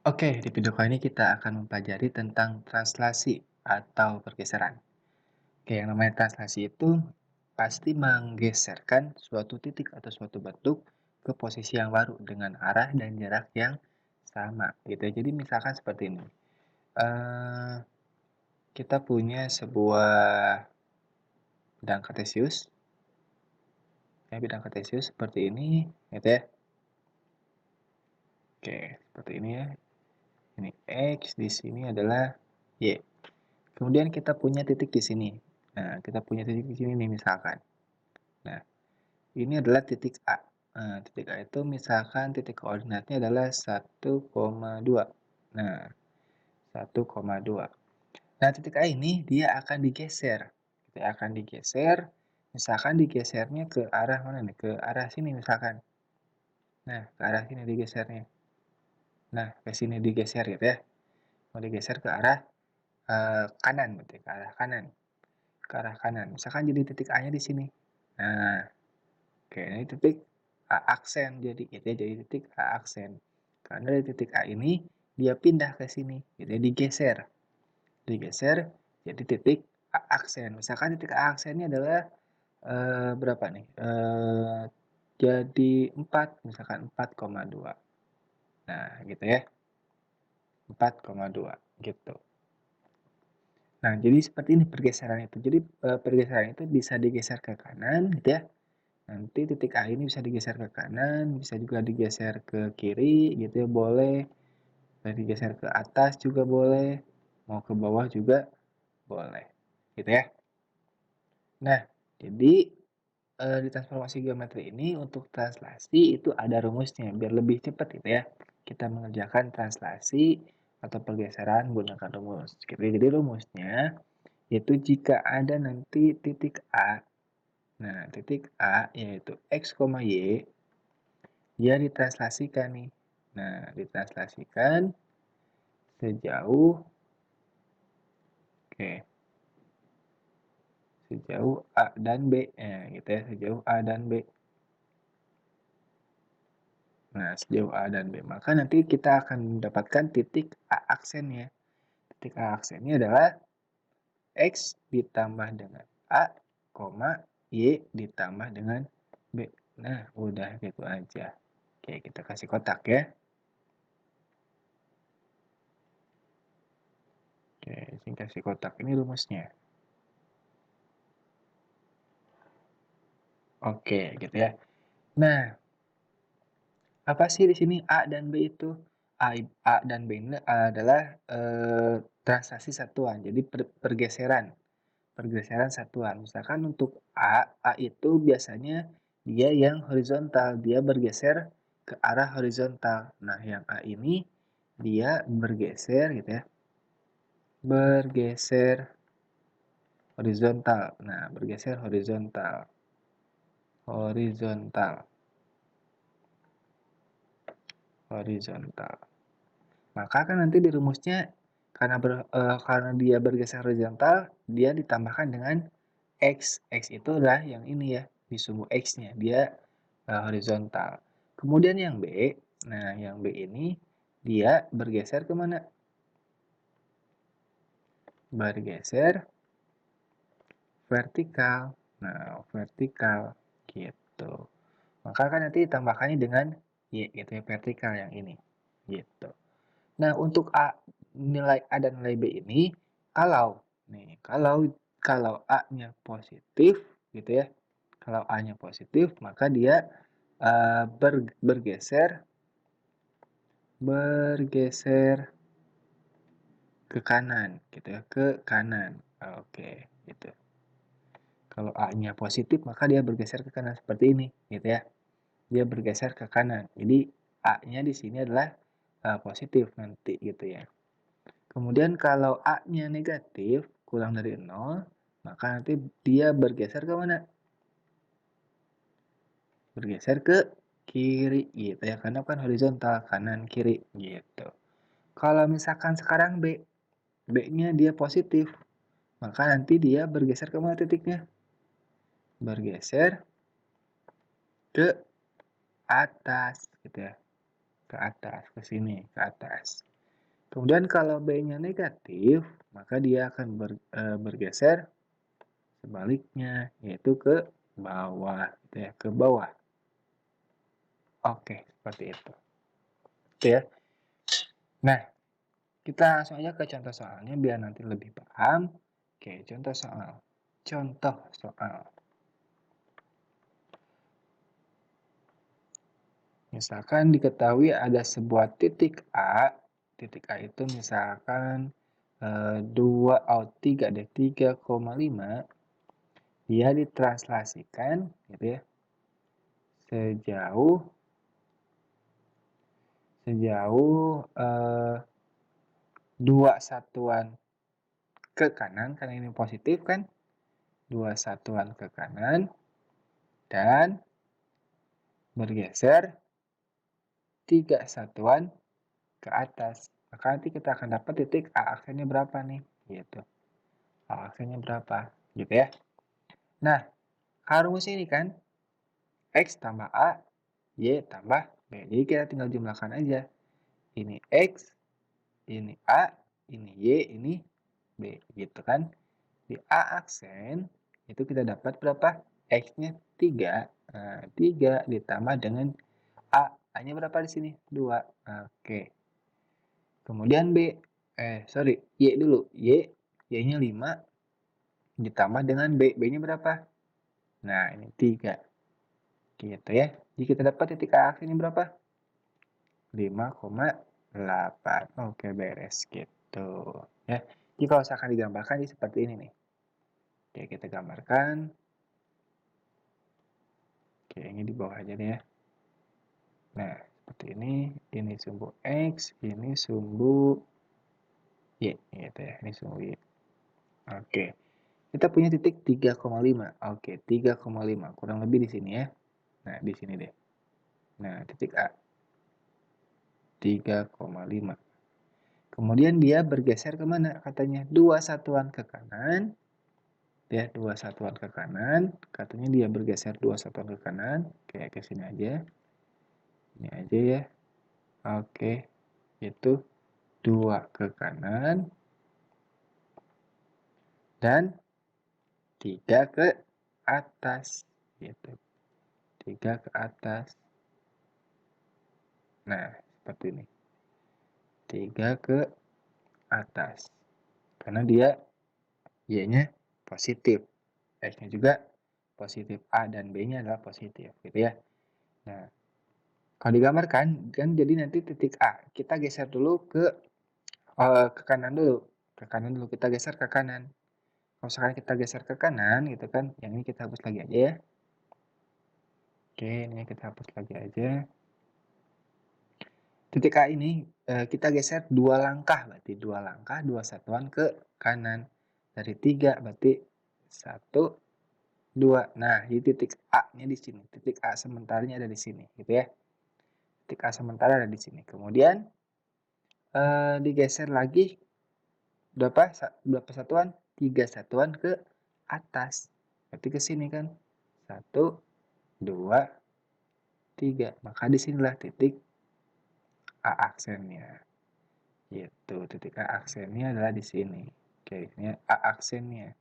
Oke, di video kali ini kita akan mempelajari tentang translasi atau pergeseran. Oke, yang namanya translasi itu pasti menggeserkan suatu titik atau suatu bentuk ke posisi yang baru dengan arah dan jarak yang sama, gitu ya. Jadi misalkan seperti ini. Eh, kita punya sebuah bidang kartesius, ya bidang kartesius seperti ini, gitu ya. Oke, seperti ini ya. Ini X, di sini adalah Y. Kemudian kita punya titik di sini. Nah, kita punya titik di sini nih misalkan. Nah, ini adalah titik A. Nah, titik A itu misalkan titik koordinatnya adalah 1,2. Nah, 1,2. Nah, titik A ini dia akan digeser. Kita akan digeser, misalkan digesernya ke arah mana nih? Ke arah sini misalkan. Nah, ke arah sini digesernya. Nah, ke sini digeser gitu ya. Mau digeser ke arah kanan berarti, ke arah kanan. Ke arah kanan. Misalkan jadi titik A-nya di sini. Nah, oke, ini titik A aksen jadi gitu ya, jadi titik A aksen. Karena dari titik A ini dia pindah ke sini, gitu ya, digeser. Digeser jadi titik A aksen. Misalkan titik A aksennya adalah berapa nih? Jadi 4, misalkan 4,2. Nah, gitu ya. 4,2 gitu. Nah, jadi seperti ini pergeseran itu. Jadi pergeseran itu bisa digeser ke kanan gitu ya. Nanti titik A ini bisa digeser ke kanan, bisa juga digeser ke kiri gitu ya, boleh. Bisa digeser ke atas juga boleh, mau ke bawah juga boleh. Gitu ya. Nah, jadi di transformasi geometri ini untuk translasi itu ada rumusnya biar lebih cepat gitu ya. Kita mengerjakan translasi atau pergeseran menggunakan rumus. Gitu. Jadi rumusnya yaitu jika ada nanti titik A. Nah, titik A yaitu X, Y, dia ditranslasikan nih. Nah, ditranslasikan sejauh, oke, sejauh A dan B. Nah, gitu ya, sejauh A dan B. Nah, sejauh A dan B. Maka nanti kita akan mendapatkan titik A aksennya. Titik A aksennya adalah X ditambah dengan A, Y ditambah dengan B. Nah, udah gitu aja. Oke, kita kasih kotak ya. Oke, sini kasih kotak. Ini rumusnya. Oke, gitu ya. Nah, apa sih di sini A dan B itu? A dan B ini adalah transaksi satuan, jadi pergeseran, pergeseran satuan. Misalkan untuk A itu biasanya dia yang horizontal, dia bergeser ke arah horizontal. Nah, yang A ini dia bergeser gitu ya, bergeser horizontal. Nah, bergeser horizontal, horizontal, horizontal. Maka kan nanti di rumusnya karena dia bergeser horizontal, dia ditambahkan dengan X. X itu adalah yang ini ya, di sumbu X-nya, dia horizontal. Kemudian yang B, nah yang B ini dia bergeser ke mana? Bergeser vertikal. Nah, vertikal gitu. Maka kan nanti ditambahkannya dengan Y gitu ya, vertikal yang ini. Gitu. Nah, untuk nilai A dan nilai B ini kalau nih, kalau A-nya positif gitu ya. Kalau A-nya positif, maka dia bergeser ke kanan gitu ya, ke kanan. Oke, gitu. Kalau A-nya positif, maka dia bergeser ke kanan seperti ini gitu ya. Dia bergeser ke kanan. Jadi A-nya di sini adalah positif nanti gitu ya. Kemudian kalau A-nya negatif, kurang dari 0, maka nanti dia bergeser ke mana? Bergeser ke kiri gitu ya, karena kan horizontal, kanan kiri gitu. Kalau misalkan sekarang B-nya dia positif, maka nanti dia bergeser ke mana titiknya? Bergeser ke atas gitu ya. Ke atas, ke sini, ke atas. Kemudian kalau B-nya negatif, maka dia akan bergeser sebaliknya, yaitu ke bawah, gitu ya, ke bawah. Oke, seperti itu. Itu ya. Nah, kita langsung aja ke contoh soalnya biar nanti lebih paham. Oke, contoh soal. Contoh soal. Misalkan diketahui ada sebuah titik A. Titik A itu misalkan 3 deh, 3,5. Dia ditranslasikan gitu ya. Sejauh 2 satuan ke kanan, karena ini positif kan, 2 satuan ke kanan, dan bergeser 3 satuan ke atas. Maka nanti kita akan dapat titik A aksennya berapa nih, gitu. A aksennya berapa, gitu ya. Nah, kalau rumus ini kan, X tambah A, Y tambah B. Jadi kita tinggal jumlahkan aja. Ini X, ini A, ini Y, ini B, gitu kan. Di A aksen, itu kita dapat berapa? X-nya 3. Nah, 3 ditambah dengan A. A-nya berapa di sini? 2. Oke. Kemudian Y dulu. Y-nya 5 ditambah dengan B. B-nya berapa? Nah, ini 3. Gitu ya. Jadi kita dapat titik A aksennya berapa? 5,8. Oke, beres gitu. Ya. Jadi kalau misalkan digambarkan jadi seperti ini nih. Oke, kita gambarkan. Oke, ini di bawah aja deh ya. Nah, seperti ini sumbu X, ini sumbu Y, gitu ya, ini sumbu Y. Oke, kita punya titik 3,5. Oke, 3,5, kurang lebih di sini ya. Nah, di sini deh. Nah, titik A, 3,5. Kemudian dia bergeser kemana? Katanya 2 satuan ke kanan. Ya, 2 satuan ke kanan. Katanya dia bergeser 2 satuan ke kanan. Kayak ke sini aja. Ini aja ya. Oke, itu 2 ke kanan. Dan 3 ke atas. Gitu. 3 ke atas. Nah, seperti ini. 3 ke atas. Karena dia Y-nya positif. X-nya juga positif. A dan B-nya adalah positif. Gitu ya. Nah, kalau digambarkan, kan jadi nanti titik A. Kita geser dulu ke kanan dulu. Ke kanan dulu. Kita geser ke kanan. Kalau misalkan kita geser ke kanan, gitu kan. Yang ini kita hapus lagi aja ya. Oke, ini kita hapus lagi aja. Titik A ini kita geser 2 langkah, berarti 2 langkah, 2 satuan ke kanan. Dari 3 berarti 1, 2. Nah, di titik A-nya di sini. Titik A sementaranya ada di sini, gitu ya. Titik A sementara ada di sini. Kemudian digeser lagi berapa satuan? 3 satuan ke atas. Berarti ke sini kan. 1, 2, 3. Maka disinilah titik A aksennya. Gitu, titik A aksennya adalah di sini. Oke, ini A aksennya.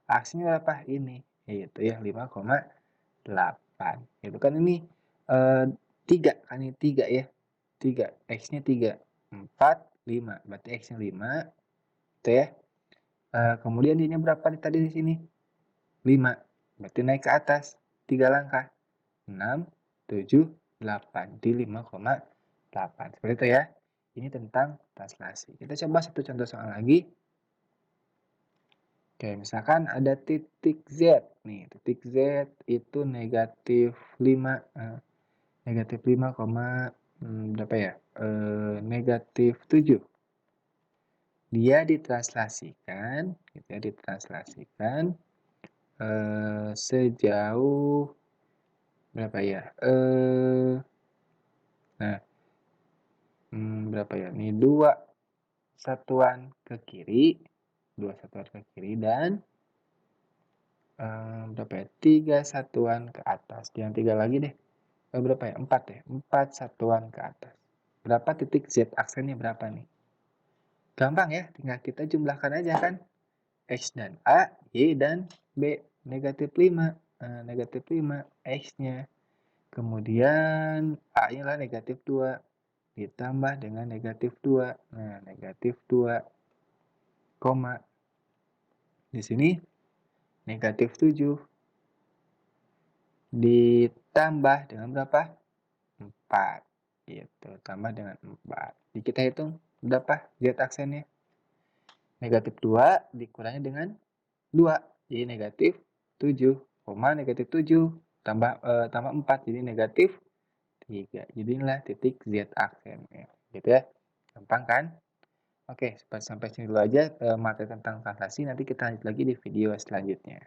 A aksennya berapa? Ini, yaitu ya 5,8. Itu kan ini 3 kan ini 3 ya. 3, X-nya 3. 4, 5. Berarti X-nya 5. Itu ya. Kemudian Y-nya berapa tadi di sini? 5. Berarti naik ke atas 3 langkah. 6, 7, 8. Di 5,8. Seperti itu ya. Ini tentang translasi. Kita coba satu contoh soal lagi. Oke, misalkan ada titik Z. Nih, titik Z itu negatif 5. Negatif 5, berapa ya? Negatif 7. Dia ditranslasikan, gitu ya, ditranslasikan sejauh berapa ya? Nah, berapa ya? Ini 2 satuan ke kiri, 2 satuan ke kiri dan berapa ya? 3 satuan ke atas. Yang 3 lagi deh. Berapa ya? 4 deh. 4 satuan ke atas. Berapa titik Z aksennya berapa nih? Gampang ya, tinggal kita jumlahkan aja kan. X dan A, Y dan B. Negatif 5. Nah, negatif 5 X-nya. Kemudian A-nya lah negatif 2. Ditambah dengan negatif 2. Nah, negatif 2, koma. Di sini negatif 7. Ditambah dengan berapa? 4. Gitu, tambah dengan 4. Jadi kita hitung berapa Z aksennya? Negatif 2 dikurangi dengan 2. Jadi negatif 7, negatif 7 tambah 4 jadi negatif 3. Jadi inilah titik Z aksennya. Gitu ya. Gampang kan? Oke, sampai sini dulu aja materi tentang translasi. Nanti kita lanjut lagi di video selanjutnya.